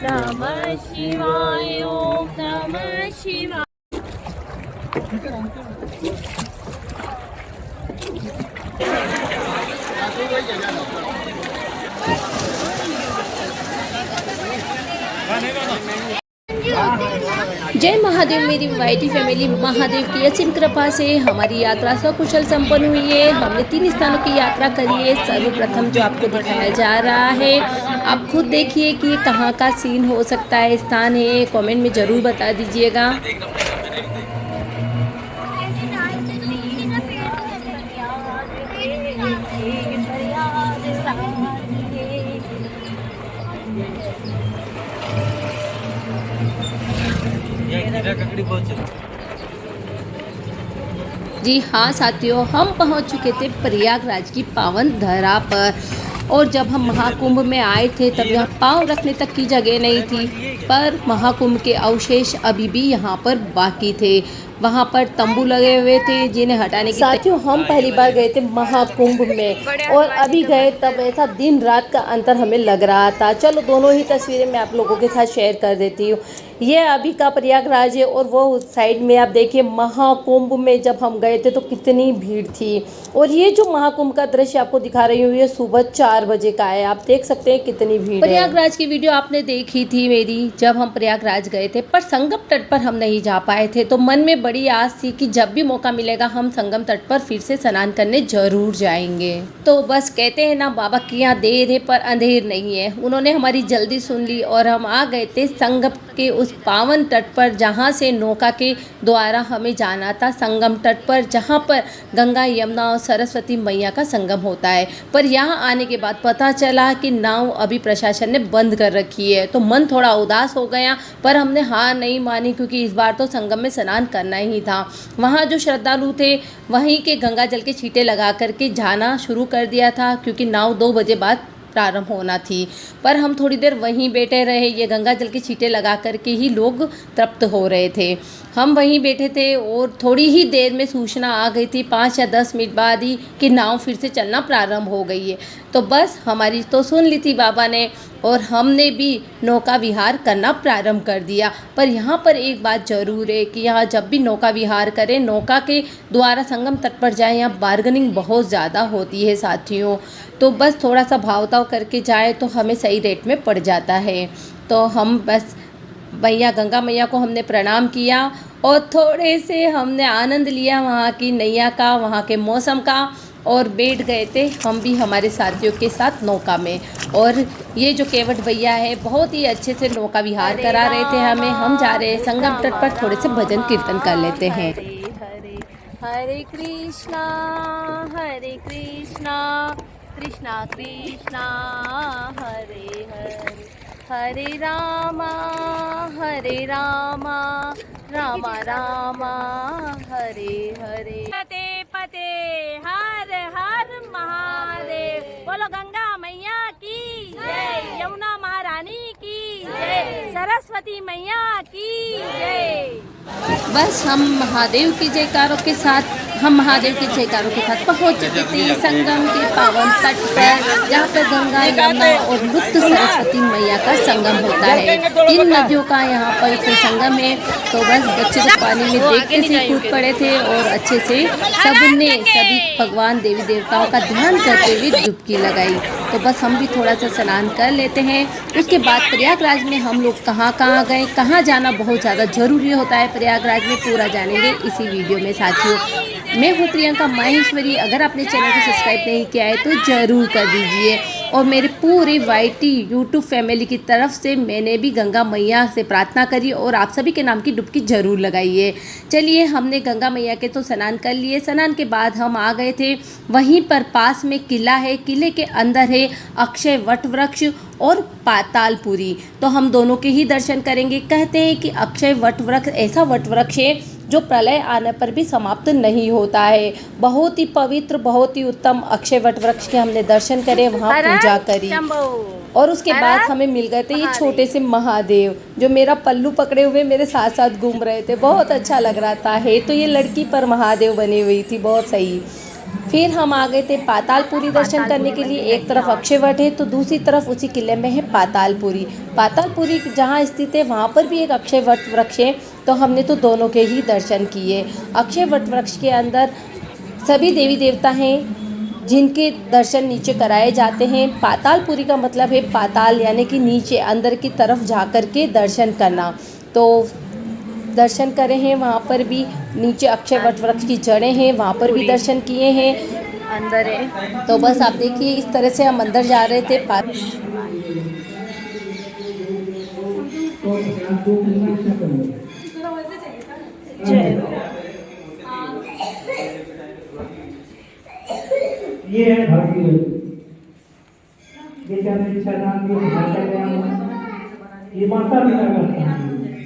नमः शिवाय ओम नमः शिवाय। जय महादेव। मेरी वाईटी फैमिली, महादेव की असीम कृपा से हमारी यात्रा सकुशल संपन्न हुई है। हमने 3 स्थानों की यात्रा करी है। सर्वप्रथम जो आपको दिखाया जा रहा है, आप खुद देखिए कि ये कहाँ का सीन हो सकता है, स्थान है। कमेंट में ज़रूर बता दीजिएगा। जी हाँ साथियों, हम पहुंच चुके थे प्रयागराज की पावन धरा पर। और जब हम महाकुंभ में आए थे तब यहाँ पाँव रखने तक की जगह नहीं थी, पर महाकुंभ के अवशेष अभी भी यहाँ पर बाकी थे। वहाँ पर तंबू लगे हुए थे जिन्हें हटाने की। साथियों, हम पहली बार गए थे महाकुंभ में और अभी गए तब ऐसा दिन रात का अंतर हमें लग रहा था। चलो दोनों ही तस्वीरें मैं आप लोगों के साथ शेयर कर देती हूँ। ये अभी का प्रयागराज है और वो उस साइड में आप देखिए महाकुंभ में जब हम गए थे तो कितनी भीड़ थी। और ये जो महाकुंभ का दृश्य आपको दिखा रही हूँ, ये सुबह 4 बजे का है। आप देख सकते हैं कितनी भीड़ है। प्रयागराज की वीडियो आपने देखी थी मेरी, जब हम प्रयागराज गए थे, पर संगम तट पर हम नहीं जा पाए थे। तो मन में बड़ी आस थी कि जब भी मौका मिलेगा हम संगम तट पर फिर से स्नान करने जरूर जाएंगे। तो बस कहते हैं ना, बाबा की यहाँ देर है पर अंधेर नहीं है। उन्होंने हमारी जल्दी सुन ली और हम आ गए थे संगम के उस पावन तट पर, जहाँ से नौका के द्वारा हमें जाना था संगम तट पर, जहाँ पर गंगा, यमुना और सरस्वती मैया का संगम होता है। पर यहाँ आने के बाद पता चला कि नाव अभी प्रशासन ने बंद कर रखी है। तो मन थोड़ा उदास हो गया, पर हमने हार नहीं मानी, क्योंकि इस बार तो संगम में स्नान करना ही था। वहाँ जो श्रद्धालु थे वहीं के गंगा जल के छींटे लगा करके जाना शुरू कर दिया था, क्योंकि नाव 2 बजे बाद प्रारंभ होना थी। पर हम थोड़ी देर वहीं बैठे रहे। ये गंगा जल के छींटे लगा करके ही लोग तृप्त हो रहे थे। हम वहीं बैठे थे और थोड़ी ही देर में सूचना आ गई थी, 5 या 10 मिनट बाद ही, कि नाव फिर से चलना प्रारंभ हो गई है। तो बस हमारी तो सुन ली थी बाबा ने और हमने भी नौका विहार करना प्रारंभ कर दिया। पर यहाँ पर एक बात ज़रूर है कि यहाँ जब भी नौका विहार करें, नौका के द्वारा संगम तट पर जाएं, यहाँ बार्गेनिंग बहुत ज़्यादा होती है साथियों। तो बस थोड़ा सा भाव-ताव करके जाए तो हमें सही रेट में पड़ जाता है। तो हम बस मैया, गंगा मैया को हमने प्रणाम किया और थोड़े से हमने आनंद लिया वहाँ की नैया का, वहाँ के मौसम का, और बैठ गए थे हम भी हमारे साथियों के साथ नौका में। और ये जो केवट भैया है बहुत ही अच्छे से नौका विहार करा रहे थे हमें। हम जा रहे हैं संगम तट पर, थोड़े से भजन कीर्तन कर लेते हैं। हरे कृष्णा कृष्णा कृष्णा हरे हरे, हरे रामा रामा रामा हरे हरे। पते पते हर हर महादेव। बोलो गंगा मैया की जय, यमुना महारानी की जय, सरस्वती मैया की जय। बस हम महादेव के जयकारों के साथ पहुंच चुके थे संगम के पावन तट पर, जहाँ पर गंगा, यमुना और लुप्त सरस्वती मैया का संगम होता है। 3 नदियों का यहाँ पर संगम है। तो बस बच्चे तो पानी में देखते से कूद पड़े थे और अच्छे से सभी भगवान देवी देवताओं का ध्यान करते हुए डुबकी लगाई। तो बस हम भी थोड़ा सा स्नान कर लेते हैं। उसके बाद प्रयागराज में हम लोग कहाँ गए, कहाँ जाना बहुत ज़्यादा ज़रूरी होता है प्रयागराज में, पूरा जानेंगे इसी वीडियो में साथियों। मैं हूँ प्रियंका माहेश्वरी। अगर आपने चैनल को सब्सक्राइब नहीं किया है तो ज़रूर कर दीजिए। और मेरे पूरी वाईटी यूट्यूब फैमिली की तरफ से मैंने भी गंगा मैया से प्रार्थना करी और आप सभी के नाम की डुबकी ज़रूर लगाइए। चलिए, हमने गंगा मैया के तो स्नान कर लिए। स्नान के बाद हम आ गए थे वहीं पर पास में किला है, किले के अंदर है अक्षय वट वृक्ष और पातालपुरी। तो हम दोनों के ही दर्शन करेंगे। कहते हैं कि अक्षय वट वृक्ष ऐसा वट वृक्ष है जो प्रलय आने पर भी समाप्त नहीं होता है। बहुत ही पवित्र, बहुत ही उत्तम अक्षय वट वृक्ष के हमने दर्शन करे, वहाँ पूजा करी। और उसके बाद हमें मिल गए थे ये छोटे से महादेव, जो मेरा पल्लू पकड़े हुए मेरे साथ साथ घूम रहे थे। बहुत अच्छा लग रहा था। है तो ये लड़की पर महादेव बनी हुई थी, बहुत सही। फिर हम आ गए थे पातालपुरी दर्शन करने के लिए। एक तरफ अक्षयवट है तो दूसरी तरफ उसी किले में है पातालपुरी। पातालपुरी जहाँ स्थित है वहाँ पर भी एक अक्षयवट वृक्ष है, तो हमने तो दोनों के ही दर्शन किए। अक्षयवट वृक्ष के अंदर सभी देवी देवता हैं जिनके दर्शन नीचे कराए जाते हैं। पातालपुरी का मतलब है पाताल, यानी कि नीचे अंदर की तरफ जा कर के दर्शन करना। तो दर्शन करे हैं वहाँ पर भी। नीचे अक्षयवट वृक्ष की जड़ें हैं, वहाँ पर भी दर्शन किए हैं। अंदर है तो बस आप देखिए इस तरह से हम अंदर जा रहे थे। ये है भागीरथ, ये इच्छा नाम ये माता पिता का स्थान है।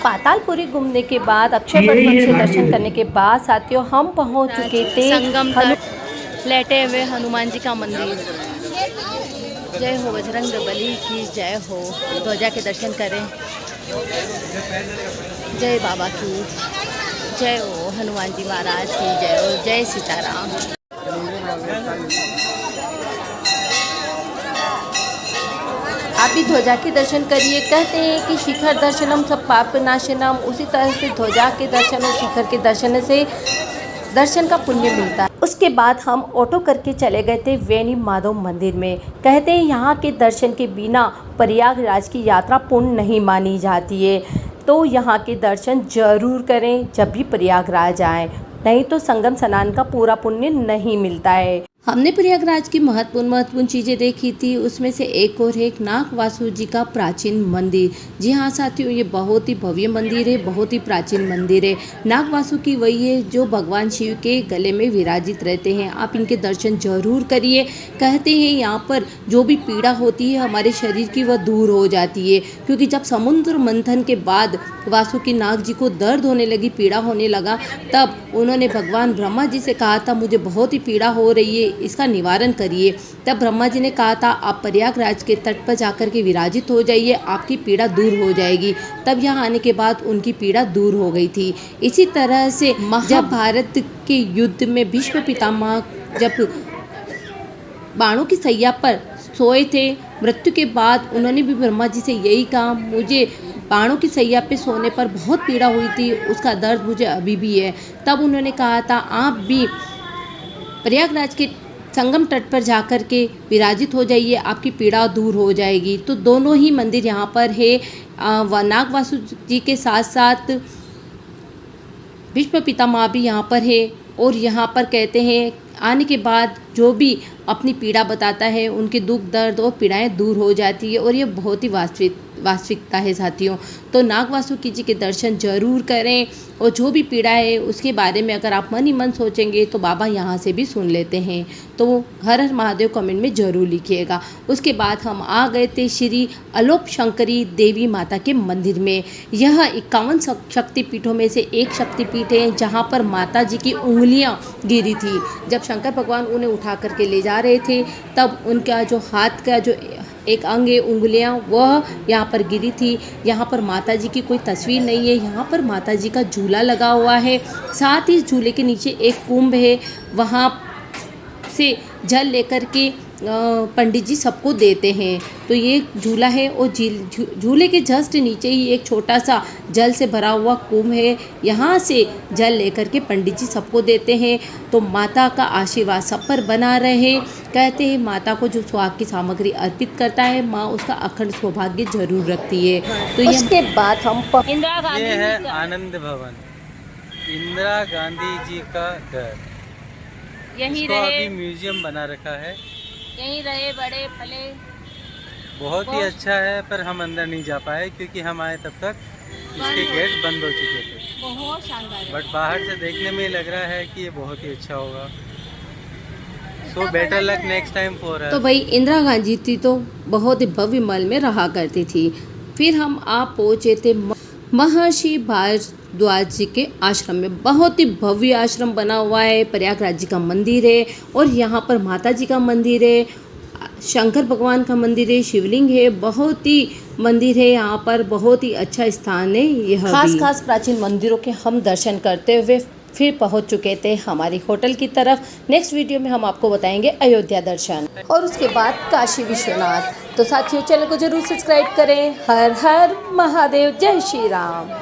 पातालपुरी घूमने के बाद अक्षयवट वृक्ष से दर्शन करने के बाद साथियों हम पहुंच चुके थे संगम तट लेटे हुए हनुमान जी का मंदिर। जय हो बजरंग बली की जय हो। ध्वजा के दर्शन करें। जय बाबा की जय हो, हनुमान जी महाराज की जय हो। जय सीताराम। आप भी ध्वजा के दर्शन करिए। कहते हैं कि शिखर दर्शनम सब पाप नाशनम, उसी तरह से ध्वजा के दर्शन और शिखर के दर्शन से दर्शन का पुण्य मिलता है। उसके बाद हम ऑटो करके चले गए थे वेणी माधव मंदिर में। कहते हैं यहाँ के दर्शन के बिना प्रयागराज की यात्रा पूर्ण नहीं मानी जाती है, तो यहाँ के दर्शन जरूर करें जब भी प्रयागराज आएँ, नहीं तो संगम स्नान का पूरा पुण्य नहीं मिलता है। हमने प्रयागराज की महत्वपूर्ण चीज़ें देखी थी, उसमें से एक और है नागवासु जी का प्राचीन मंदिर। जी हाँ साथियों, ये बहुत ही भव्य मंदिर है, बहुत ही प्राचीन मंदिर है। नागवासु की वही है जो भगवान शिव के गले में विराजित रहते हैं। आप इनके दर्शन जरूर करिए। कहते हैं यहाँ पर जो भी पीड़ा होती है हमारे शरीर की वह दूर हो जाती है, क्योंकि जब समुद्र मंथन के बाद वासुकी नाग जी को दर्द होने लगी, पीड़ा होने लगा, तब उन्होंने भगवान ब्रह्मा जी से कहा था मुझे बहुत ही पीड़ा हो रही है, इसका निवारण करिए। तब ब्रह्मा जी ने कहा था आप प्रयागराज के तट पर जाकर के विराजित हो जाइए, आपकी पीड़ा दूर हो जाएगी। तब यहाँ आने के बाद उनकी पीड़ा दूर हो गई थी। इसी तरह से जब भारत के युद्ध में भीष्म पितामह जब बाणों की सैया पर सोए थे, मृत्यु के बाद उन्होंने भी ब्रह्मा जी से यही कहा, मुझे बाणों की सैया पे सोने पर बहुत पीड़ा हुई थी, उसका दर्द मुझे अभी भी है। तब उन्होंने कहा था आप भी प्रयागराज के संगम तट पर जाकर के विराजित हो जाइए, आपकी पीड़ा दूर हो जाएगी। तो दोनों ही मंदिर यहाँ पर है। नागवासु जी के साथ साथ भीष्म पितामह भी यहाँ पर है। और यहाँ पर कहते हैं आने के बाद जो भी अपनी पीड़ा बताता है उनके दुख दर्द और पीड़ाएं दूर हो जाती है, और ये बहुत ही वास्तविकता है साथियों। तो नागवासुकी जी के दर्शन जरूर करें, और जो भी पीड़ा है उसके बारे में अगर आप मन ही मन सोचेंगे तो बाबा यहाँ से भी सुन लेते हैं। तो हर हर महादेव कमेंट में ज़रूर लिखिएगा। उसके बाद हम आ गए थे श्री अलोप शंकरी देवी माता के मंदिर में। यह 51 शक्तिपीठों में से एक शक्तिपीठ है जहाँ पर माता जी की उंगलियाँ गिरी थी। जब शंकर भगवान उन्हें उठा करके ले जा रहे थे तब उनका जो हाथ का जो एक अंग है, उंगलियां, वह यहाँ पर गिरी थी। यहाँ पर माता जी की कोई तस्वीर नहीं है। यहाँ पर माता जी का झूला लगा हुआ है, साथ ही झूले के नीचे एक कुंभ है, वहाँ से जल लेकर के पंडित जी सबको देते हैं। तो ये झूला है और झूले के जस्ट नीचे ही एक छोटा सा जल से भरा हुआ कुंभ है, यहाँ से जल लेकर के पंडित जी सबको देते हैं। तो माता का आशीर्वाद सब पर बना रहे। कहते हैं माता को जो सुहाग की सामग्री अर्पित करता है माँ उसका अखंड सौभाग्य जरूर रखती है। तो इसके बाद हम इंदिरा गांधी ये है आनंद भवन, इंदिरा गांधी जी का घर। यहीं इसको रहे, अभी म्यूजियम बना रखा है, यहीं रहे, बड़े पले। बहुत ही अच्छा है, पर हम अंदर नहीं जा पाए क्योंकि हम आए तब तक इसके गेट बंद हो चुके थे। बहुत शानदार है। बट बाहर से देखने में लग रहा है कि ये बहुत ही अच्छा होगा। So better luck next time for. तो भाई इंदिरा गांधी थी तो बहुत ही भव्य महल में रहा करती थी। फिर हम आप पहुँचे थे महर्षि भारद्वाज जी के आश्रम में। बहुत ही भव्य आश्रम बना हुआ है, प्रयागराज जी का मंदिर है और यहाँ पर माता जी का मंदिर है। शंकर भगवान का मंदिर है, शिवलिंग है, बहुत ही मंदिर है यहाँ पर, बहुत ही अच्छा स्थान है यह। खास प्राचीन मंदिरों के हम दर्शन करते हुए फिर पहुँच चुके थे हमारी होटल की तरफ। नेक्स्ट वीडियो में हम आपको बताएंगे अयोध्या दर्शन और उसके बाद काशी विश्वनाथ। तो साथियों, चैनल को जरूर सब्सक्राइब करें। हर हर महादेव, जय श्री राम।